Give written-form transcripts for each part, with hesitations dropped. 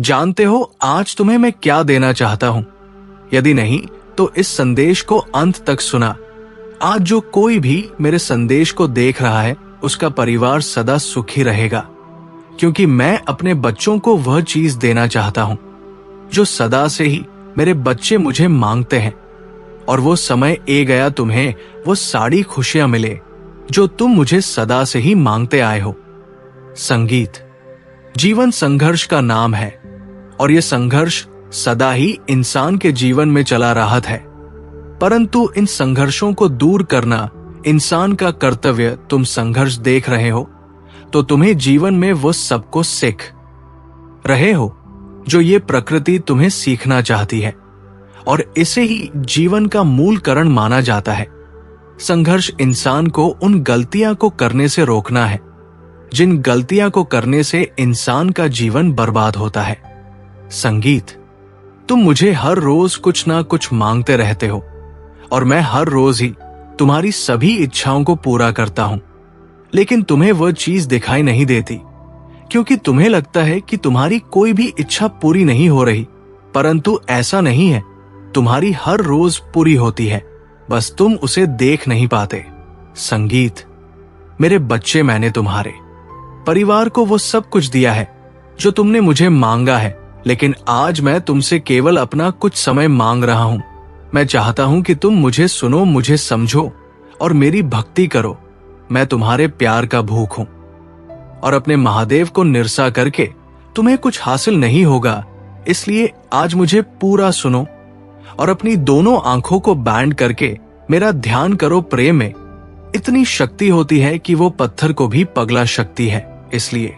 जानते हो आज तुम्हें मैं क्या देना चाहता हूं? यदि नहीं तो इस संदेश को अंत तक सुना। आज जो कोई भी मेरे संदेश को देख रहा है उसका परिवार सदा सुखी रहेगा, क्योंकि मैं अपने बच्चों को वह चीज देना चाहता हूं जो सदा से ही मेरे बच्चे मुझे मांगते हैं। और वो समय ए गया तुम्हें वो सारी खुशियां मिले जो तुम मुझे सदा से ही मांगते आए हो। संगीत। जीवन संघर्ष का नाम है और ये संघर्ष सदा ही इंसान के जीवन में चला रहत है, परंतु इन संघर्षों को दूर करना इंसान का कर्तव्य। तुम संघर्ष देख रहे हो तो तुम्हें जीवन में वो सब कुछ सीख रहे हो जो ये प्रकृति तुम्हें सीखना चाहती है, और इसे ही जीवन का मूल कारण माना जाता है। संघर्ष इंसान को उन गलतियां को करने से रोकना है जिन गलतियां को करने से इंसान का जीवन बर्बाद होता है। संगीत। तुम मुझे हर रोज कुछ ना कुछ मांगते रहते हो और मैं हर रोज ही तुम्हारी सभी इच्छाओं को पूरा करता हूं, लेकिन तुम्हें वह चीज दिखाई नहीं देती क्योंकि तुम्हें लगता है कि तुम्हारी कोई भी इच्छा पूरी नहीं हो रही, परंतु ऐसा नहीं है। तुम्हारी हर रोज पूरी होती है, बस तुम उसे देख नहीं पाते। संगीत। मेरे बच्चे, मैंने तुम्हारे परिवार को वो सब कुछ दिया है जो तुमने मुझे मांगा है, लेकिन आज मैं तुमसे केवल अपना कुछ समय मांग रहा हूं। मैं चाहता हूं कि तुम मुझे सुनो, मुझे समझो और मेरी भक्ति करो। मैं तुम्हारे प्यार का भूख हूं और अपने महादेव को निरसा करके तुम्हें कुछ हासिल नहीं होगा, इसलिए आज मुझे पूरा सुनो और अपनी दोनों आंखों को बैंड करके मेरा ध्यान करो। प्रेम में इतनी शक्ति होती है कि वो पत्थर को भी पगला सकती है। इसलिए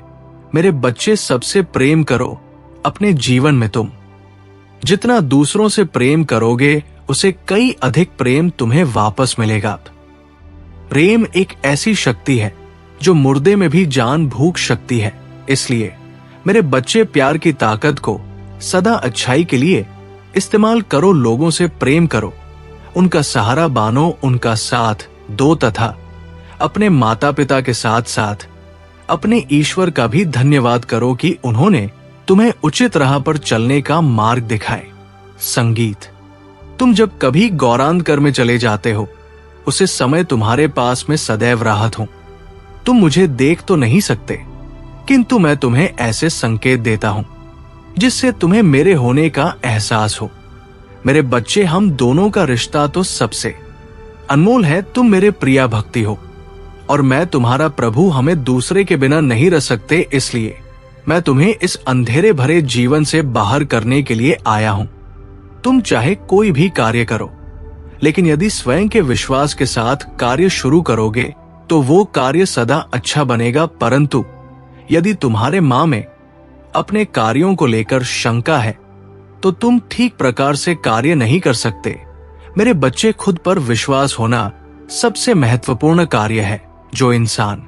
मेरे बच्चे, सबसे प्रेम करो अपने जीवन में। तुम जितना दूसरों से प्रेम करोगे उसे कई अधिक प्रेम तुम्हें वापस मिलेगा। प्रेम एक ऐसी शक्ति है जो मुर्दे में भी जान भूख सकती है। इसलिए मेरे बच्चे, प्यार की ताकत को सदा अच्छाई के लिए इस्तेमाल करो। लोगों से प्रेम करो, उनका सहारा बानो, उनका साथ दो तथा अपने माता पिता के साथ साथ अपने ईश्वर का भी धन्यवाद करो कि उन्होंने तुम्हें उचित राह पर चलने का मार्ग दिखाए। संगीत। तुम जब कभी गौरांधकर में चले जाते हो उसे समय तुम्हारे पास में सदैव राहत हूं। तुम मुझे देख तो नहीं सकते, किंतु मैं तुम्हें ऐसे संकेत देता हूं जिससे तुम्हें मेरे होने का एहसास हो। मेरे बच्चे, हम दोनों का रिश्ता तो सबसे अनमोल है। तुम मेरे प्रिया भक्ति हो और मैं तुम्हारा प्रभु। हमें दूसरे के बिना नहीं रह सकते, इसलिए मैं तुम्हें इस अंधेरे भरे जीवन से बाहर करने के लिए आया हूं। तुम चाहे कोई भी कार्य करो, लेकिन यदि स्वयं के विश्वास के साथ कार्य शुरू करोगे तो वो कार्य सदा अच्छा बनेगा। परंतु यदि तुम्हारे मां में अपने कार्यों को लेकर शंका है तो तुम ठीक प्रकार से कार्य नहीं कर सकते। मेरे बच्चे, खुद पर विश्वास होना सबसे महत्वपूर्ण कार्य है। जो इंसान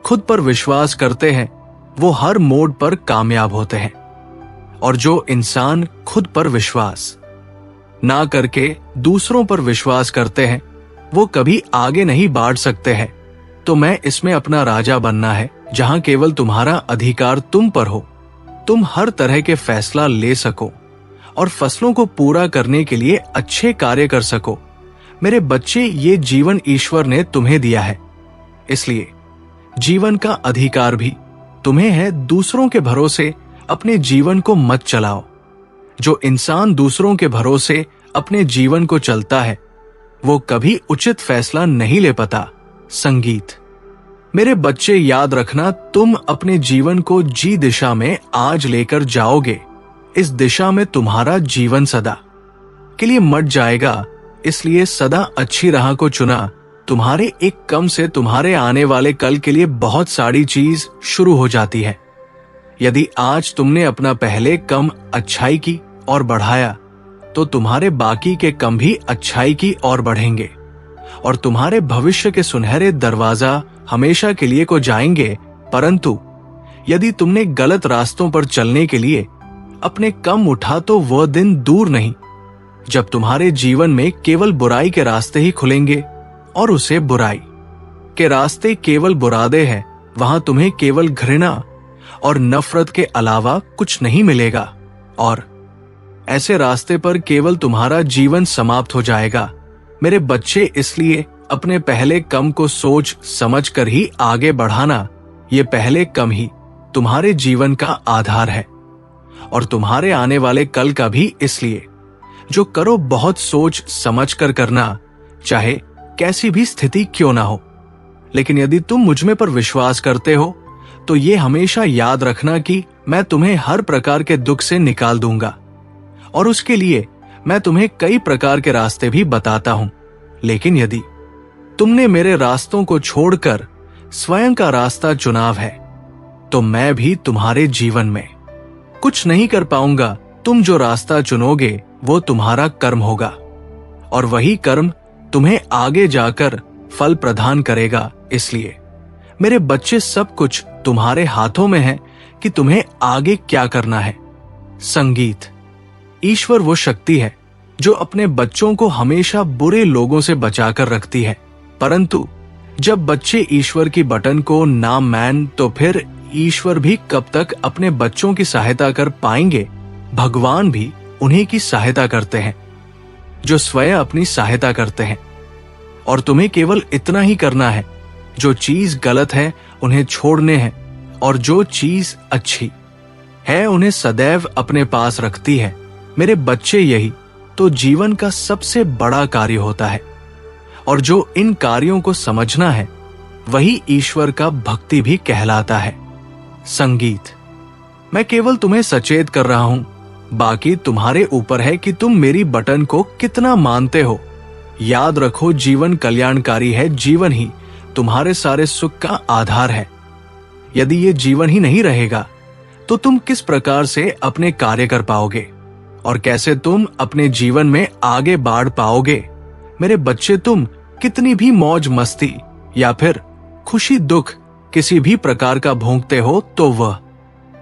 खुद पर विश्वास करते हैं वो हर मोड़ पर कामयाब होते हैं, और जो इंसान खुद पर विश्वास ना करके दूसरों पर विश्वास करते हैं वो कभी आगे नहीं बढ़ सकते हैं। तो मैं इसमें अपना राजा बनना है जहां केवल तुम्हारा अधिकार तुम पर हो। तुम हर तरह के फैसला ले सको और फसलों को पूरा करने के लिए अच्छे कार्य कर सको। मेरे बच्चे, ये जीवन ईश्वर ने तुम्हें दिया है, इसलिए जीवन का अधिकार भी तुम्हें है। दूसरों के भरोसे अपने जीवन को मत चलाओ। जो इंसान दूसरों के भरोसे अपने जीवन को चलता है वो कभी उचित फैसला नहीं ले पाता। संगीत। मेरे बच्चे, याद रखना, तुम अपने जीवन को जी दिशा में आज लेकर जाओगे। इस दिशा में तुम्हारा जीवन सदा के लिए मट जाएगा, इसलिए सदा अच्छी राह को चुना। तुम्हारे एक कम से तुम्हारे आने वाले कल के लिए बहुत सारी चीज शुरू हो जाती है। यदि आज तुमने अपना पहले कम अच्छाई की और बढ़ाया तो तुम्हारे बाकी के कम भी अच्छाई की और बढ़ेंगे और तुम्हारे भविष्य के सुनहरे दरवाजा हमेशा के लिए को जाएंगे। परंतु यदि तुमने गलत रास्तों पर चलने के लिए अपने कम उठा तो वह दिन दूर नहीं जब तुम्हारे जीवन में केवल बुराई के रास्ते ही खुलेंगे, और उसे बुराई के रास्ते केवल बुरादे हैं। वहां तुम्हें केवल घृणा और नफरत के अलावा कुछ नहीं मिलेगा, और ऐसे रास्ते पर केवल तुम्हारा जीवन समाप्त हो जाएगा। मेरे बच्चे, इसलिए अपने पहले कम को सोच समझ कर ही आगे बढ़ाना। ये पहले कम ही तुम्हारे जीवन का आधार है और तुम्हारे आने वाले कल का भी। इसलिए जो करो बहुत सोच समझ कर करना, चाहे कैसी भी स्थिति क्यों ना हो। लेकिन यदि तुम मुझ में पर विश्वास करते हो तो ये हमेशा याद रखना कि मैं तुम्हें हर प्रकार के दुख से निकाल दूंगा, और उसके लिए मैं तुम्हें कई प्रकार के रास्ते भी बताता हूं। लेकिन यदि तुमने मेरे रास्तों को छोड़कर स्वयं का रास्ता चुनाव है, तो मैं भी तुम्हारे जीवन में कुछ नहीं कर पाऊंगा। तुम जो रास्ता चुनोगे वो तुम्हारा कर्म होगा, और वही कर्म तुम्हें आगे जाकर फल प्रदान करेगा। इसलिए मेरे बच्चे, सब कुछ तुम्हारे हाथों में है कि तुम्हें आगे क्या करना है। संगीत। ईश्वर वो शक्ति है जो अपने बच्चों को हमेशा बुरे लोगों से बचाकर रखती है, परंतु जब बच्चे ईश्वर की बटन को ना मान, तो फिर ईश्वर भी कब तक अपने बच्चों की सहायता कर पाएंगे। भगवान भी उन्हीं की सहायता करते हैं जो स्वयं अपनी सहायता करते हैं, और तुम्हें केवल इतना ही करना है। जो चीज गलत है उन्हें छोड़ने हैं, और जो चीज अच्छी है उन्हें सदैव अपने पास रखती है। मेरे बच्चे, यही तो जीवन का सबसे बड़ा कार्य होता है, और जो इन कार्यों को समझना है वही ईश्वर का भक्ति भी कहलाता है। संगीत। मैं केवल तुम्हें सचेत कर रहा हूं, बाकी तुम्हारे ऊपर है कि तुम मेरी बटन को कितना मानते हो। याद रखो, जीवन कल्याणकारी है। जीवन ही तुम्हारे सारे सुख का आधार है। यदि ये जीवन ही नहीं रहेगा तो तुम किस प्रकार से अपने कार्य कर पाओगे, और कैसे तुम अपने जीवन में आगे बढ़ पाओगे। मेरे बच्चे, तुम कितनी भी मौज मस्ती या फिर खुशी दुख किसी भी प्रकार का भोगते हो, तो वह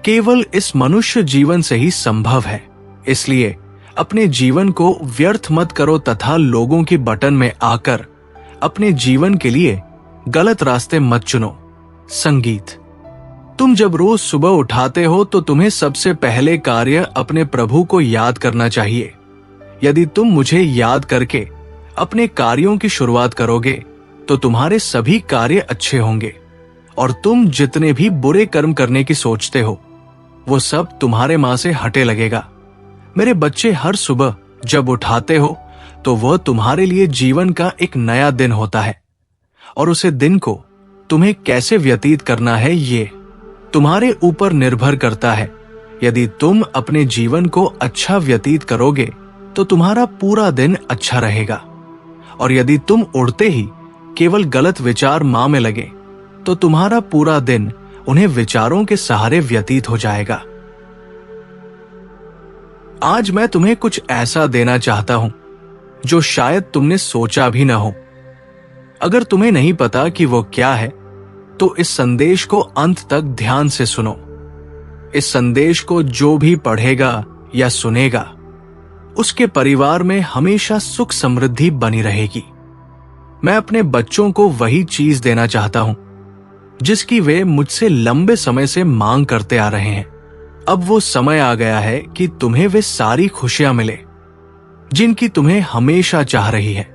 केवल इस मनुष्य जीवन से ही संभव है। इसलिए अपने जीवन को व्यर्थ मत करो, तथा लोगों की बटन में आकर अपने जीवन के लिए गलत रास्ते मत चुनो। संगीत। तुम जब रोज सुबह उठाते हो तो तुम्हें सबसे पहले कार्य अपने प्रभु को याद करना चाहिए। यदि तुम मुझे याद करके अपने कार्यों की शुरुआत करोगे तो तुम्हारे सभी कार्य अच्छे होंगे, और तुम जितने भी बुरे कर्म करने की सोचते हो वो सब तुम्हारे मां से हटे लगेगा। मेरे बच्चे, हर सुबह जब उठाते हो तो वह तुम्हारे लिए जीवन का एक नया दिन होता है, और उसे दिन को तुम्हें कैसे व्यतीत करना है ये तुम्हारे ऊपर निर्भर करता है। यदि तुम अपने जीवन को अच्छा व्यतीत करोगे तो तुम्हारा पूरा दिन अच्छा रहेगा, और यदि तुम उड़ते ही केवल गलत विचार मां में लगे तो तुम्हारा पूरा दिन उन्हें विचारों के सहारे व्यतीत हो जाएगा। आज मैं तुम्हें कुछ ऐसा देना चाहता हूं जो शायद तुमने सोचा भी ना हो। अगर तुम्हें नहीं पता कि वो क्या है तो इस संदेश को अंत तक ध्यान से सुनो। इस संदेश को जो भी पढ़ेगा या सुनेगा उसके परिवार में हमेशा सुख समृद्धि बनी रहेगी। मैं अपने बच्चों को वही चीज देना चाहता हूं जिसकी वे मुझसे लंबे समय से मांग करते आ रहे हैं। अब वो समय आ गया है कि तुम्हें वे सारी खुशियां मिले जिनकी तुम्हें हमेशा चाह रही है।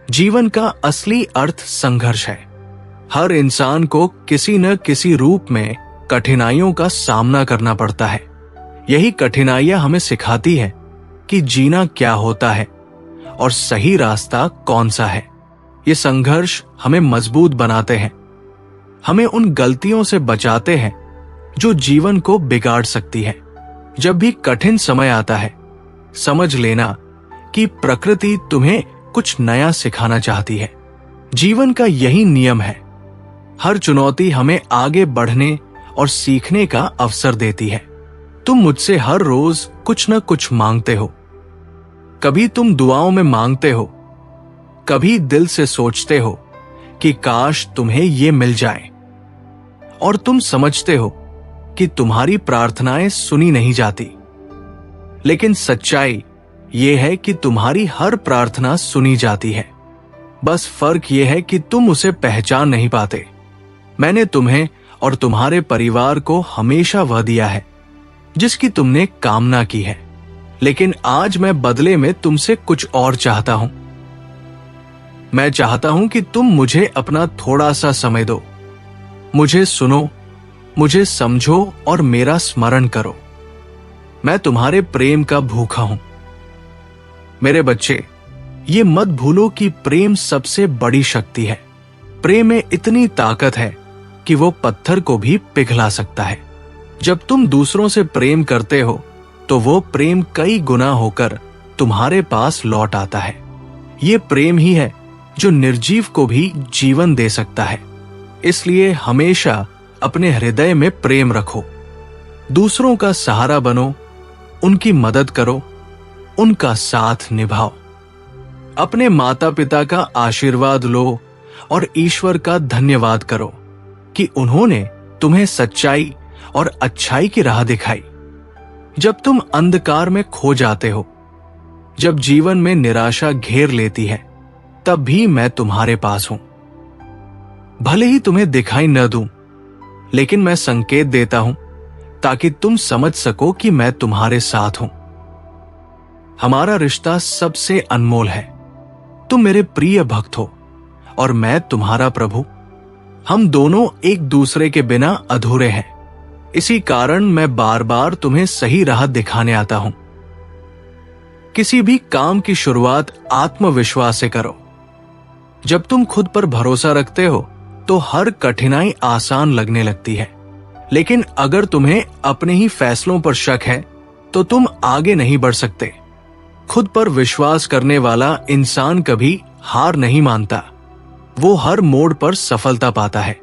जीवन का असली अर्थ संघर्ष है। हर इंसान को किसी न किसी रूप में कठिनाइयों का सामना करना पड़ता है। यही कठिनाइयां हमें सिखाती है कि जीना क्या होता है और सही रास्ता कौन सा है। ये संघर्ष हमें मजबूत बनाते हैं, हमें उन गलतियों से बचाते हैं जो जीवन को बिगाड़ सकती है। जब भी कठिन समय आता है, समझ लेना कि प्रकृति तुम्हें कुछ नया सिखाना चाहती है। जीवन का यही नियम है। हर चुनौती हमें आगे बढ़ने और सीखने का अवसर देती है। तुम मुझसे हर रोज कुछ न कुछ मांगते हो। कभी तुम दुआओं में मांगते हो, कभी दिल से सोचते हो कि काश तुम्हें ये मिल जाए, और तुम समझते हो कि तुम्हारी प्रार्थनाएं सुनी नहीं जाती। लेकिन सच्चाई ये है कि तुम्हारी हर प्रार्थना सुनी जाती है। बस फर्क ये है कि तुम उसे पहचान नहीं पाते। मैंने तुम्हें और तुम्हारे परिवार को हमेशा वह दिया है जिसकी तुमने कामना की है, लेकिन आज मैं बदले में तुमसे कुछ और चाहता हूं। मैं चाहता हूं कि तुम मुझे अपना थोड़ा सा समय दो, मुझे सुनो, मुझे समझो और मेरा स्मरण करो। मैं तुम्हारे प्रेम का भूखा हूं। मेरे बच्चे, ये मत भूलो कि प्रेम सबसे बड़ी शक्ति है। प्रेम में इतनी ताकत है कि वो पत्थर को भी पिघला सकता है। जब तुम दूसरों से प्रेम करते हो तो वो प्रेम कई गुना होकर तुम्हारे पास लौट आता है। ये प्रेम ही है जो निर्जीव को भी जीवन दे सकता है। इसलिए हमेशा अपने हृदय में प्रेम रखो, दूसरों का सहारा बनो, उनकी मदद करो, उनका साथ निभाओ। अपने माता पिता का आशीर्वाद लो और ईश्वर का धन्यवाद करो कि उन्होंने तुम्हें सच्चाई और अच्छाई की राह दिखाई। जब तुम अंधकार में खो जाते हो, जब जीवन में निराशा घेर लेती है, तब भी मैं तुम्हारे पास हूं। भले ही तुम्हें दिखाई न दूं, लेकिन मैं संकेत देता हूं ताकि तुम समझ सको कि मैं तुम्हारे साथ हूं। हमारा रिश्ता सबसे अनमोल है। तुम मेरे प्रिय भक्त हो और मैं तुम्हारा प्रभु। हम दोनों एक दूसरे के बिना अधूरे हैं। इसी कारण मैं बार बार तुम्हें सही राह दिखाने आता हूं। किसी भी काम की शुरुआत आत्मविश्वास से करो। जब तुम खुद पर भरोसा रखते हो तो हर कठिनाई आसान लगने लगती है। लेकिन अगर तुम्हें अपने ही फैसलों पर शक है तो तुम आगे नहीं बढ़ सकते। खुद पर विश्वास करने वाला इंसान कभी हार नहीं मानता, वो हर मोड़ पर सफलता पाता है।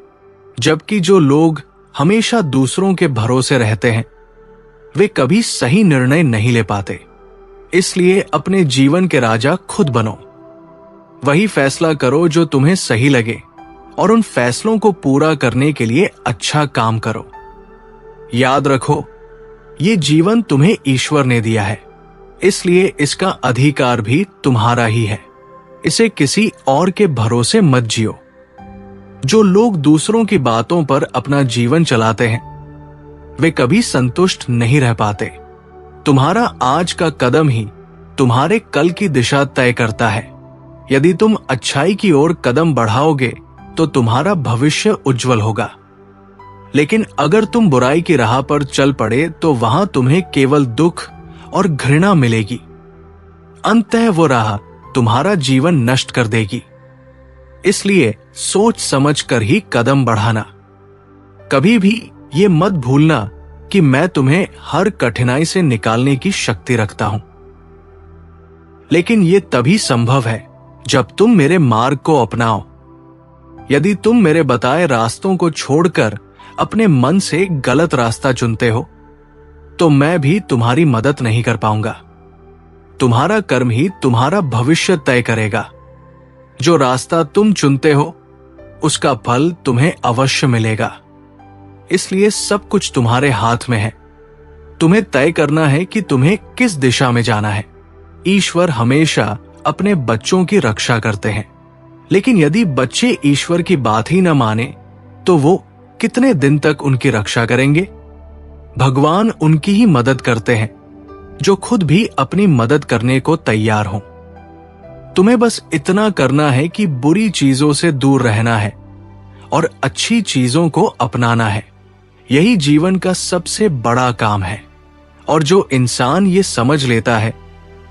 जबकि जो लोग हमेशा दूसरों के भरोसे रहते हैं, वे कभी सही निर्णय नहीं ले पाते। इसलिए अपने जीवन के राजा खुद बनो। वही फैसला करो जो तुम्हें सही लगे और उन फैसलों को पूरा करने के लिए अच्छा काम करो। याद रखो, ये जीवन तुम्हें ईश्वर ने दिया है, इसलिए इसका अधिकार भी तुम्हारा ही है। इसे किसी और के भरोसे मत जियो। जो लोग दूसरों की बातों पर अपना जीवन चलाते हैं, वे कभी संतुष्ट नहीं रह पाते। तुम्हारा आज का कदम ही तुम्हारे कल की दिशा तय करता है। यदि तुम अच्छाई की ओर कदम बढ़ाओगे तो तुम्हारा भविष्य उज्जवल होगा। लेकिन अगर तुम बुराई की राह पर चल पड़े तो वहां तुम्हें केवल दुख और घृणा मिलेगी। अंततः वो राह तुम्हारा जीवन नष्ट कर देगी। इसलिए सोच समझ कर ही कदम बढ़ाना। कभी भी ये मत भूलना कि मैं तुम्हें हर कठिनाई से निकालने की शक्ति रखता हूं। लेकिन ये तभी संभव है जब तुम मेरे मार्ग को अपनाओ। यदि तुम मेरे बताए रास्तों को छोड़कर अपने मन से गलत रास्ता चुनते हो, तो मैं भी तुम्हारी मदद नहीं कर पाऊंगा। तुम्हारा कर्म ही तुम्हारा भविष्य तय करेगा। जो रास्ता तुम चुनते हो, उसका फल तुम्हें अवश्य मिलेगा। इसलिए सब कुछ तुम्हारे हाथ में है। तुम्हें तय करना है कि तुम्हें किस दिशा में जाना है। ईश्वर हमेशा अपने बच्चों की रक्षा करते हैं, लेकिन यदि बच्चे ईश्वर की बात ही न माने तो वो कितने दिन तक उनकी रक्षा करेंगे? भगवान उनकी ही मदद करते हैं जो खुद भी अपनी मदद करने को तैयार हों। तुम्हें बस इतना करना है कि बुरी चीजों से दूर रहना है और अच्छी चीजों को अपनाना है। यही जीवन का सबसे बड़ा काम है। और जो इंसान ये समझ लेता है,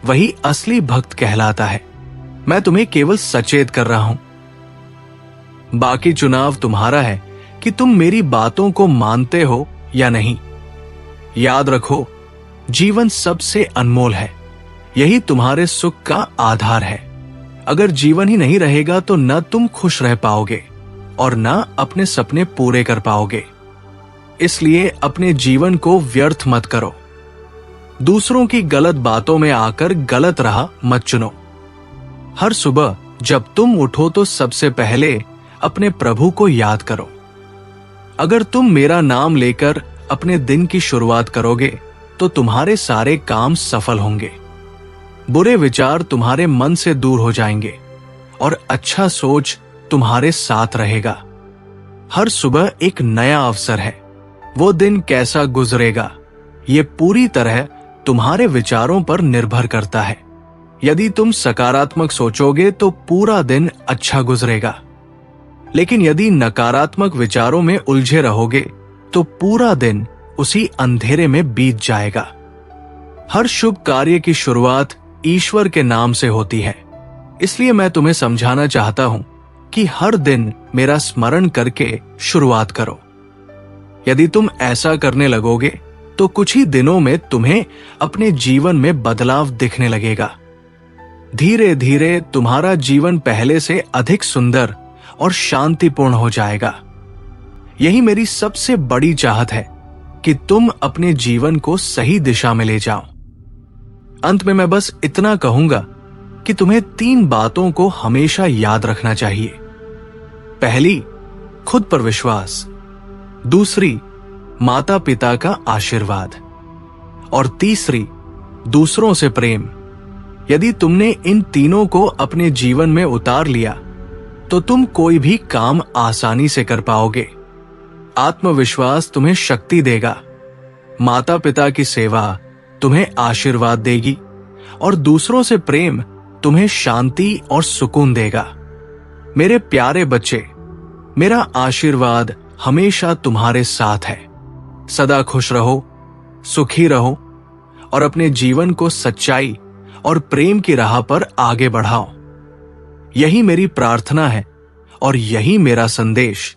वही असली भक्त कहलाता है। मैं तुम्हें केवल सचेत कर रहा हूं। बाकी चुनाव तुम्हारा है कि तुम मेरी बातों को मानते हो या नहीं। याद रखो, जीवन सबसे अनमोल है। यही तुम्हारे सुख का आधार है। अगर जीवन ही नहीं रहेगा तो न तुम खुश रह पाओगे और न अपने सपने पूरे कर पाओगे। इसलिए अपने जीवन को व्यर्थ मत करो। दूसरों की गलत बातों में आकर गलत राह मत चुनो। हर सुबह जब तुम उठो तो सबसे पहले अपने प्रभु को याद करो। अगर तुम मेरा नाम लेकर अपने दिन की शुरुआत करोगे तो तुम्हारे सारे काम सफल होंगे। बुरे विचार तुम्हारे मन से दूर हो जाएंगे और अच्छा सोच तुम्हारे साथ रहेगा। हर सुबह एक नया अवसर है। वो दिन कैसा गुजरेगा ये पूरी तरह तुम्हारे विचारों पर निर्भर करता है। यदि तुम सकारात्मक सोचोगे तो पूरा दिन अच्छा गुजरेगा, लेकिन यदि नकारात्मक विचारों में उलझे रहोगे तो पूरा दिन उसी अंधेरे में बीत जाएगा। हर शुभ कार्य की शुरुआत ईश्वर के नाम से होती है, इसलिए मैं तुम्हें समझाना चाहता हूं कि हर दिन मेरा स्मरण करके शुरुआत करो। यदि तुम ऐसा करने लगोगे तो कुछ ही दिनों में तुम्हें अपने जीवन में बदलाव दिखने लगेगा। धीरे धीरे तुम्हारा जीवन पहले से अधिक सुंदर और शांतिपूर्ण हो जाएगा। यही मेरी सबसे बड़ी चाहत है कि तुम अपने जीवन को सही दिशा में ले जाओ। अंत में मैं बस इतना कहूंगा कि तुम्हें 3 बातों को हमेशा याद रखना चाहिए। पहली, खुद पर विश्वास। दूसरी, माता पिता का आशीर्वाद। और तीसरी, दूसरों से प्रेम। यदि तुमने इन तीनों को अपने जीवन में उतार लिया तो तुम कोई भी काम आसानी से कर पाओगे। आत्मविश्वास तुम्हें शक्ति देगा, माता पिता की सेवा तुम्हें आशीर्वाद देगी और दूसरों से प्रेम तुम्हें शांति और सुकून देगा। मेरे प्यारे बच्चे, मेरा आशीर्वाद हमेशा तुम्हारे साथ है। सदा खुश रहो, सुखी रहो और अपने जीवन को सच्चाई और प्रेम की राह पर आगे बढ़ाओ। यही मेरी प्रार्थना है और यही मेरा संदेश